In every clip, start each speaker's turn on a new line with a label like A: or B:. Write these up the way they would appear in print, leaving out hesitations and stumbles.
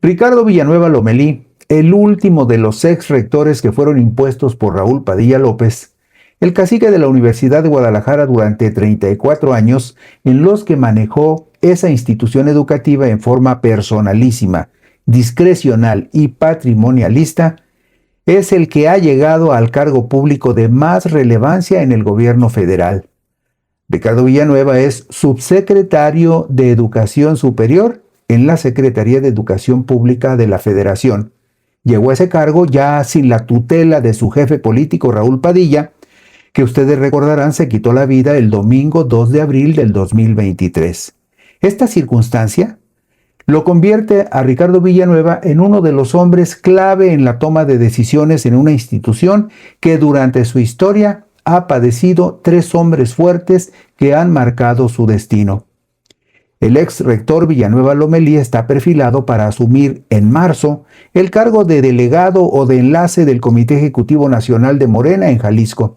A: Ricardo Villanueva Lomelí, el último de los ex rectores que fueron impuestos por Raúl Padilla López, el cacique de la Universidad de Guadalajara durante 34 años, en los que manejó esa institución educativa en forma personalísima, discrecional y patrimonialista, es el que ha llegado al cargo público de más relevancia en el gobierno federal. Ricardo Villanueva es subsecretario de Educación Superior en la Secretaría de Educación Pública de la Federación. Llegó a ese cargo ya sin la tutela de su jefe político Raúl Padilla, que ustedes recordarán se quitó la vida el domingo 2 de abril del 2023. Esta circunstancia lo convierte a Ricardo Villanueva en uno de los hombres clave en la toma de decisiones en una institución que durante su historia ha padecido tres hombres fuertes que han marcado su destino. El ex rector Villanueva Lomelí está perfilado para asumir en marzo el cargo de delegado o de enlace del Comité Ejecutivo Nacional de Morena en Jalisco,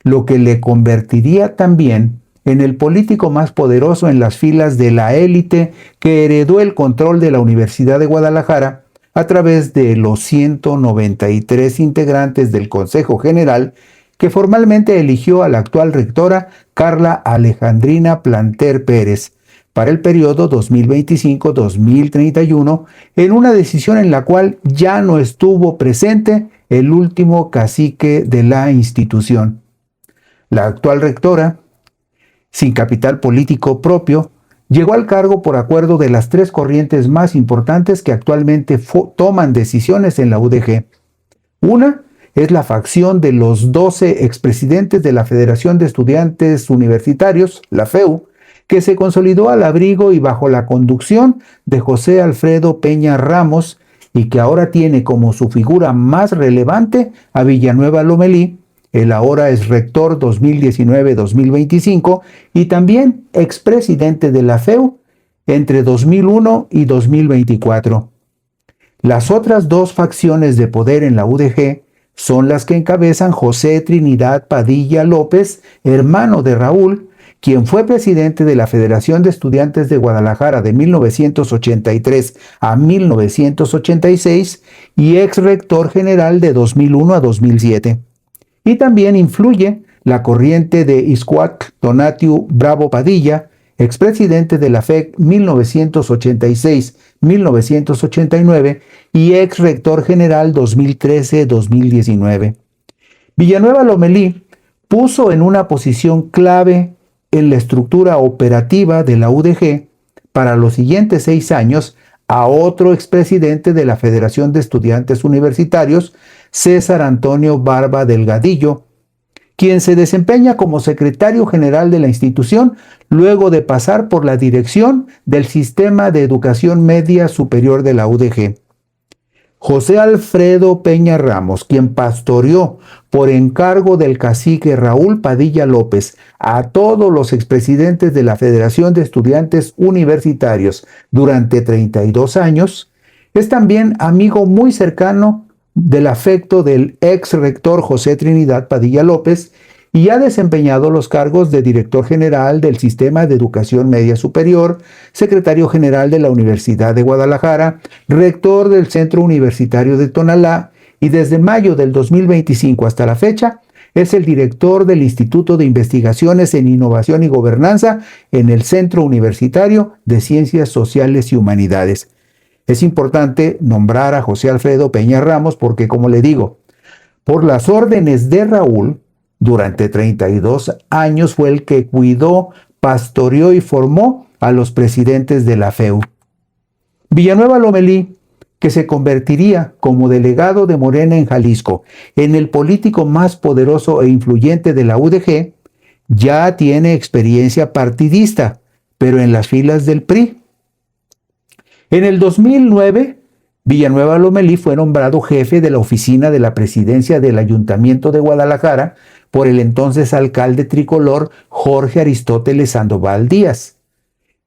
A: lo que le convertiría también en el político más poderoso en las filas de la élite que heredó el control de la Universidad de Guadalajara a través de los 193 integrantes del Consejo General que formalmente eligió a la actual rectora Carla Alejandrina Planter Pérez para el periodo 2025-2031, en una decisión en la cual ya no estuvo presente el último cacique de la institución. La actual rectora, sin capital político propio, llegó al cargo por acuerdo de las tres corrientes más importantes que actualmente toman decisiones en la UDG. Una es la facción de los 12 expresidentes de la Federación de Estudiantes Universitarios, la FEU, que se consolidó al abrigo y bajo la conducción de José Alfredo Peña Ramos y que ahora tiene como su figura más relevante a Villanueva Lomelí, el ahora es rector 2019-2025 y también expresidente de la FEU entre 2001 y 2024. Las otras dos facciones de poder en la UDG son las que encabezan José Trinidad Padilla López, hermano de Raúl, quien fue presidente de la Federación de Estudiantes de Guadalajara de 1983 a 1986 y ex rector general de 2001 a 2007. Y también influye la corriente de Iscuac Donatiu Bravo Padilla, expresidente de la FEC 1986-1989 y ex rector general 2013-2019. Villanueva Lomelí puso en una posición clave en la estructura operativa de la UDG para los siguientes 6 años a otro expresidente de la Federación de Estudiantes Universitarios, César Antonio Barba Delgadillo, quien se desempeña como secretario general de la institución luego de pasar por la dirección del Sistema de Educación Media Superior de la UDG. José Alfredo Peña Ramos, quien pastoreó por encargo del cacique Raúl Padilla López a todos los expresidentes de la Federación de Estudiantes Universitarios durante 32 años, es también amigo muy cercano del afecto del ex rector José Trinidad Padilla López y ha desempeñado los cargos de director general del Sistema de Educación Media Superior, secretario general de la Universidad de Guadalajara, rector del Centro Universitario de Tonalá y desde mayo del 2025 hasta la fecha es el director del Instituto de Investigaciones en Innovación y Gobernanza en el Centro Universitario de Ciencias Sociales y Humanidades. Es importante nombrar a José Alfredo Peña Ramos porque, como le digo, por las órdenes de Raúl, durante 32 años fue el que cuidó, pastoreó y formó a los presidentes de la FEU. Villanueva Lomelí, que se convertiría como delegado de Morena en Jalisco en el político más poderoso e influyente de la UDG, ya tiene experiencia partidista, pero en las filas del PRI. En el 2009, Villanueva Lomelí fue nombrado jefe de la oficina de la presidencia del Ayuntamiento de Guadalajara por el entonces alcalde tricolor Jorge Aristóteles Sandoval Díaz.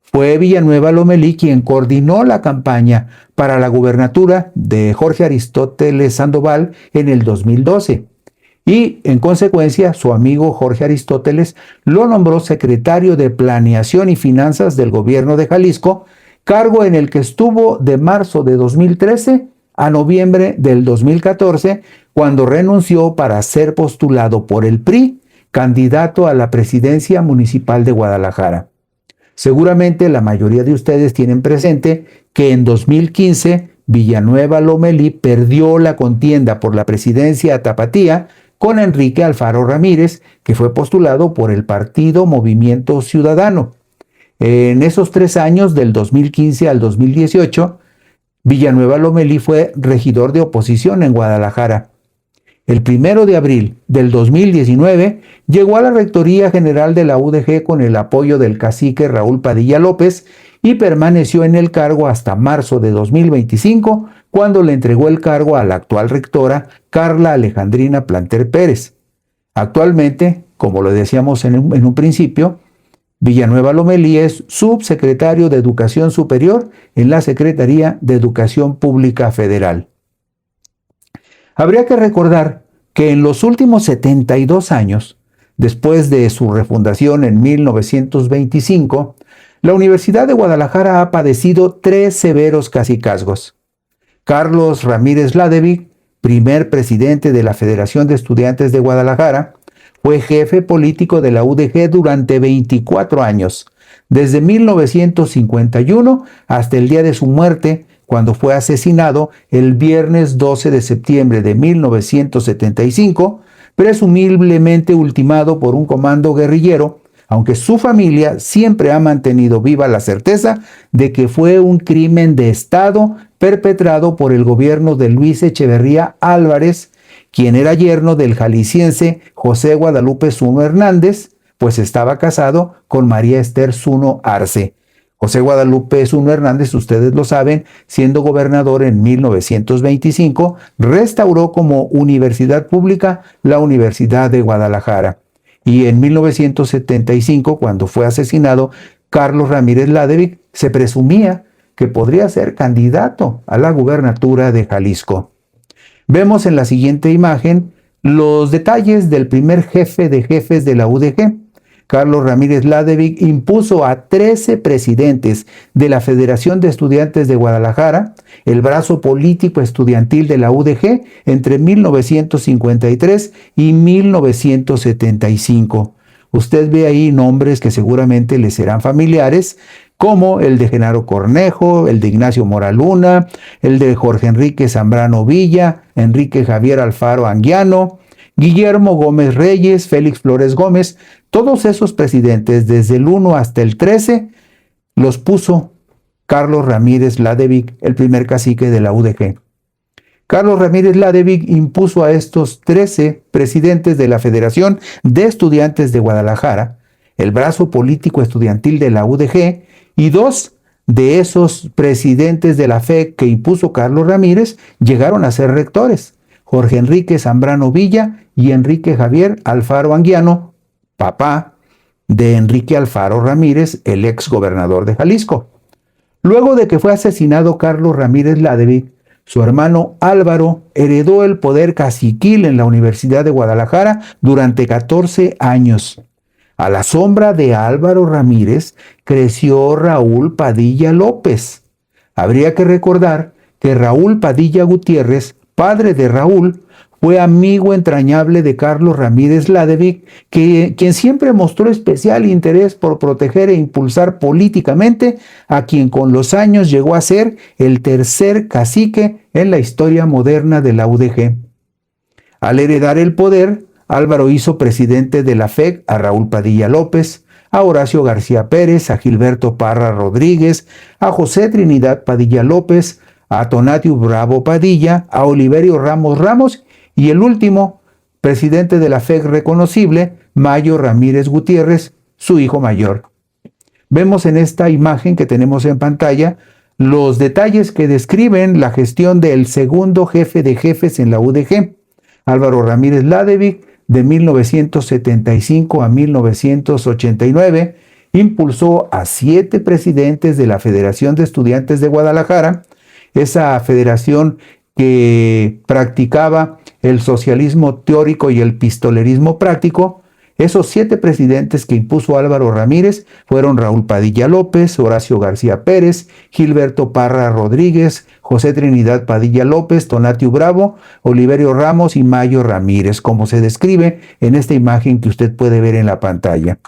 A: Fue Villanueva Lomelí quien coordinó la campaña para la gubernatura de Jorge Aristóteles Sandoval en el 2012 y, en consecuencia, su amigo Jorge Aristóteles lo nombró secretario de Planeación y Finanzas del gobierno de Jalisco cargo en el que estuvo de marzo de 2013 a noviembre del 2014, cuando renunció para ser postulado por el PRI, candidato a la presidencia municipal de Guadalajara. Seguramente la mayoría de ustedes tienen presente que en 2015 Villanueva Lomelí perdió la contienda por la presidencia tapatía con Enrique Alfaro Ramírez, que fue postulado por el partido Movimiento Ciudadano. En esos 3 años, del 2015 al 2018, Villanueva Lomelí fue regidor de oposición en Guadalajara. El 1 de abril del 2019 llegó a la Rectoría General de la UDG con el apoyo del cacique Raúl Padilla López y permaneció en el cargo hasta marzo de 2025, cuando le entregó el cargo a la actual rectora Carla Alejandrina Planter Pérez. Actualmente, como lo decíamos en un principio, Villanueva Lomelí es subsecretario de Educación Superior en la Secretaría de Educación Pública Federal. Habría que recordar que en los últimos 72 años, después de su refundación en 1925, la Universidad de Guadalajara ha padecido 3 severos cacicazgos. Carlos Ramírez Ladevig, primer presidente de la Federación de Estudiantes de Guadalajara, fue jefe político de la UDG durante 24 años, desde 1951 hasta el día de su muerte, cuando fue asesinado el viernes 12 de septiembre de 1975, presumiblemente ultimado por un comando guerrillero, aunque su familia siempre ha mantenido viva la certeza de que fue un crimen de Estado perpetrado por el gobierno de Luis Echeverría Álvarez, quien era yerno del jalisciense José Guadalupe Zuno Hernández, pues estaba casado con María Esther Zuno Arce. José Guadalupe Zuno Hernández, ustedes lo saben, siendo gobernador en 1925, restauró como universidad pública la Universidad de Guadalajara. Y en 1975, cuando fue asesinado Carlos Ramírez Ladevig, se presumía que podría ser candidato a la gubernatura de Jalisco. Vemos en la siguiente imagen los detalles del primer jefe de jefes de la UDG. Carlos Ramírez Ladevig impuso a 13 presidentes de la Federación de Estudiantes de Guadalajara, el brazo político estudiantil de la UDG, entre 1953 y 1975. Usted ve ahí nombres que seguramente le serán familiares, como el de Genaro Cornejo, el de Ignacio Mora Luna, el de Jorge Enrique Zambrano Villa, Enrique Javier Alfaro Anguiano, Guillermo Gómez Reyes, Félix Flores Gómez. Todos esos presidentes, desde el 1 hasta el 13, los puso Carlos Ramírez Ladevig, el primer cacique de la UDG. Carlos Ramírez Ladevig impuso a estos 13 presidentes de la Federación de Estudiantes de Guadalajara, el brazo político estudiantil de la UDG, y 2 de esos presidentes de la FEC que impuso Carlos Ramírez llegaron a ser rectores: Jorge Enrique Zambrano Villa y Enrique Javier Alfaro Anguiano, papá de Enrique Alfaro Ramírez, el ex gobernador de Jalisco. Luego de que fue asesinado Carlos Ramírez Ladevig, su hermano Álvaro heredó el poder caciquil en la Universidad de Guadalajara durante 14 años. A la sombra de Álvaro Ramírez creció Raúl Padilla López. Habría que recordar que Raúl Padilla Gutiérrez, padre de Raúl, fue amigo entrañable de Carlos Ramírez Ladevig, quien siempre mostró especial interés por proteger e impulsar políticamente a quien con los años llegó a ser el tercer cacique en la historia moderna de la UDG. Al heredar el poder, Álvaro hizo presidente de la FEC a Raúl Padilla López, a Horacio García Pérez, a Gilberto Parra Rodríguez, a José Trinidad Padilla López, a Tonatiuh Bravo Padilla, a Oliverio Ramos Ramos y el último, presidente de la FEC reconocible, Mayo Ramírez Gutiérrez, su hijo mayor. Vemos en esta imagen que tenemos en pantalla los detalles que describen la gestión del segundo jefe de jefes en la UDG, Álvaro Ramírez Ladevig, de 1975 a 1989, impulsó a 7 presidentes de la Federación de Estudiantes de Guadalajara, esa federación que practicaba el socialismo teórico y el pistolerismo práctico, Esos 7 presidentes que impuso Álvaro Ramírez fueron Raúl Padilla López, Horacio García Pérez, Gilberto Parra Rodríguez, José Trinidad Padilla López, Tonatiuh Bravo, Oliverio Ramos y Mayo Ramírez, como se describe en esta imagen que usted puede ver en la pantalla.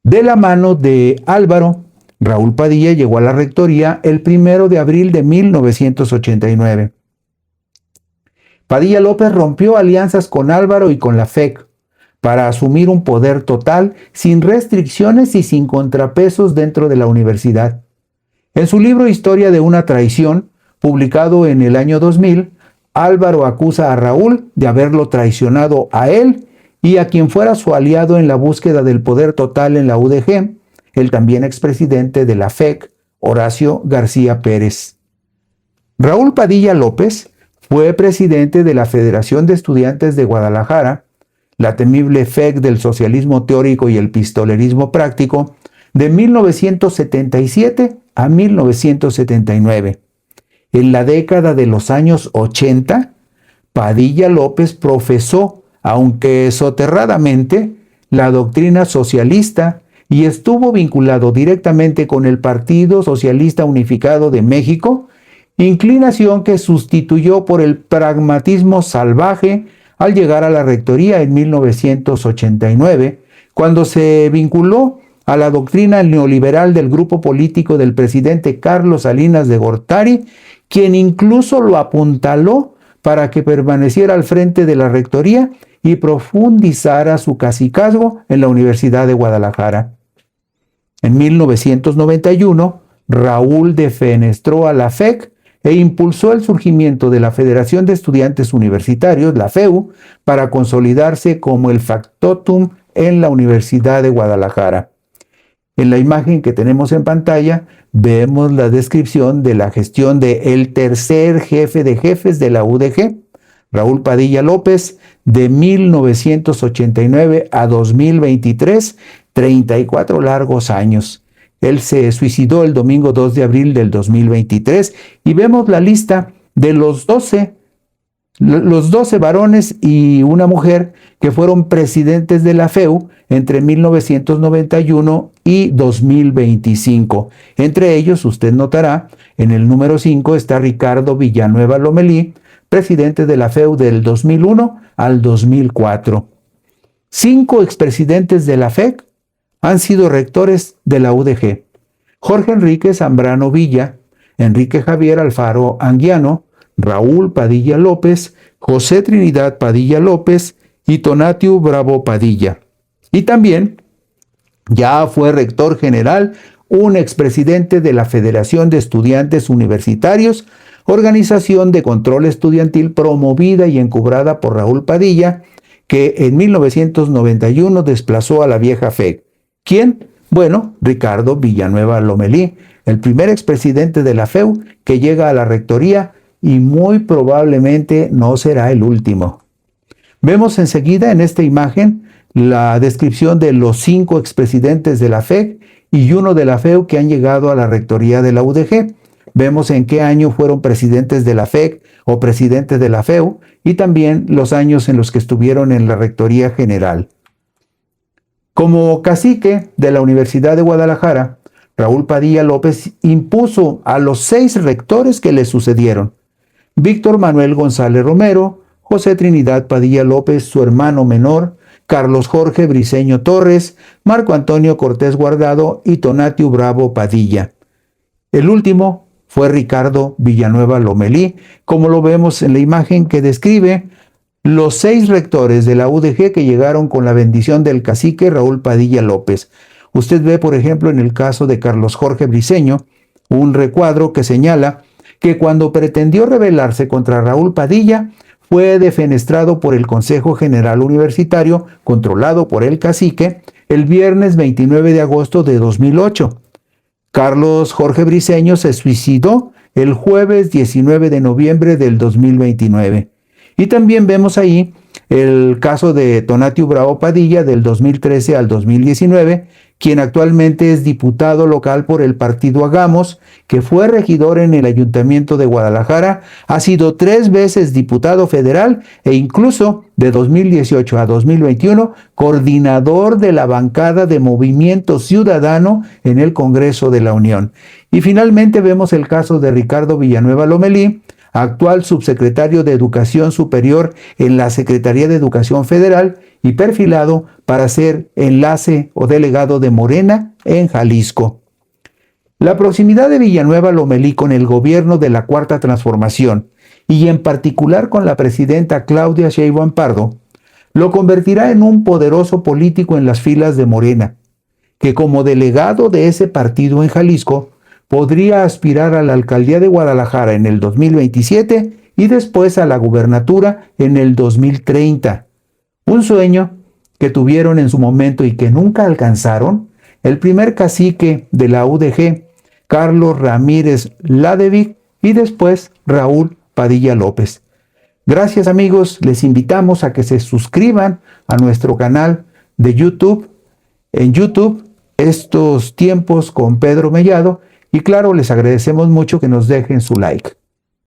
A: De la mano de Álvaro, Raúl Padilla llegó a la rectoría el 1 de abril de 1989. Padilla López rompió alianzas con Álvaro y con la FEC para asumir un poder total, sin restricciones y sin contrapesos dentro de la universidad. En su libro Historia de una traición, publicado en el año 2000, Álvaro acusa a Raúl de haberlo traicionado a él y a quien fuera su aliado en la búsqueda del poder total en la UDG, el también expresidente de la FEC, Horacio García Pérez. Raúl Padilla López fue presidente de la Federación de Estudiantes de Guadalajara, la temible FEC del socialismo teórico y el pistolerismo práctico, de 1977 a 1979. En la década de los años 80, Padilla López profesó, aunque soterradamente, la doctrina socialista y estuvo vinculado directamente con el Partido Socialista Unificado de México, inclinación que sustituyó por el pragmatismo salvaje al llegar a la rectoría en 1989, cuando se vinculó a la doctrina neoliberal del grupo político del presidente Carlos Salinas de Gortari, quien incluso lo apuntaló para que permaneciera al frente de la rectoría y profundizara su cacicazgo en la Universidad de Guadalajara. En 1991, Raúl defenestró a la FEC e impulsó el surgimiento de la Federación de Estudiantes Universitarios, la FEU, para consolidarse como el factotum en la Universidad de Guadalajara. En la imagen que tenemos en pantalla vemos la descripción de la gestión del tercer jefe de jefes de la UDG, Raúl Padilla López, de 1989 a 2023, 34 largos años. Él se suicidó el domingo 2 de abril del 2023 y vemos la lista de los 12 varones y una mujer que fueron presidentes de la FEU entre 1991 y 2025. Entre ellos, usted notará, en el número 5 está Ricardo Villanueva Lomelí, presidente de la FEU del 2001 al 2004. 5 expresidentes de la FEC han sido rectores de la UDG: Jorge Enrique Zambrano Villa, Enrique Javier Alfaro Anguiano, Raúl Padilla López, José Trinidad Padilla López y Tonatiuh Bravo Padilla. Y también ya fue rector general un expresidente de la Federación de Estudiantes Universitarios, organización de control estudiantil promovida y encubrada por Raúl Padilla, que en 1991 desplazó a la vieja FEC. ¿Quién? Bueno, Ricardo Villanueva Lomelí, el primer expresidente de la FEU que llega a la rectoría y muy probablemente no será el último. Vemos enseguida en esta imagen la descripción de los 5 expresidentes de la FEC y uno de la FEU que han llegado a la rectoría de la UDG. Vemos en qué año fueron presidentes de la FEC o presidentes de la FEU y también los años en los que estuvieron en la rectoría general. Como cacique de la Universidad de Guadalajara, Raúl Padilla López impuso a los 6 rectores que le sucedieron: Víctor Manuel González Romero, José Trinidad Padilla López, su hermano menor, Carlos Jorge Briceño Torres, Marco Antonio Cortés Guardado y Tonatiuh Bravo Padilla. El último fue Ricardo Villanueva Lomelí, como lo vemos en la imagen que describe los 6 rectores de la UDG que llegaron con la bendición del cacique Raúl Padilla López. Usted ve, por ejemplo, en el caso de Carlos Jorge Briceño, un recuadro que señala que cuando pretendió rebelarse contra Raúl Padilla, fue defenestrado por el Consejo General Universitario, controlado por el cacique, el viernes 29 de agosto de 2008. Carlos Jorge Briceño se suicidó el jueves 19 de noviembre del 2029. Y también vemos ahí el caso de Tonatiuh Bravo Padilla del 2013 al 2019, quien actualmente es diputado local por el partido Hagamos, que fue regidor en el Ayuntamiento de Guadalajara, ha sido 3 veces diputado federal e incluso de 2018 a 2021 coordinador de la bancada de Movimiento Ciudadano en el Congreso de la Unión. Y finalmente vemos el caso de Ricardo Villanueva Lomelí, actual subsecretario de Educación Superior en la Secretaría de Educación Federal y perfilado para ser enlace o delegado de Morena en Jalisco. La proximidad de Villanueva Lomelí con el gobierno de la Cuarta Transformación y en particular con la presidenta Claudia Sheinbaum Pardo lo convertirá en un poderoso político en las filas de Morena, que como delegado de ese partido en Jalisco podría aspirar a la alcaldía de Guadalajara en el 2027 y después a la gubernatura en el 2030. Un sueño que tuvieron en su momento y que nunca alcanzaron el primer cacique de la UDG, Carlos Ramírez Ladevic, y después Raúl Padilla López. Gracias amigos, les invitamos a que se suscriban a nuestro canal de YouTube, en YouTube, Estos Tiempos con Pedro Mellado, y claro, les agradecemos mucho que nos dejen su like.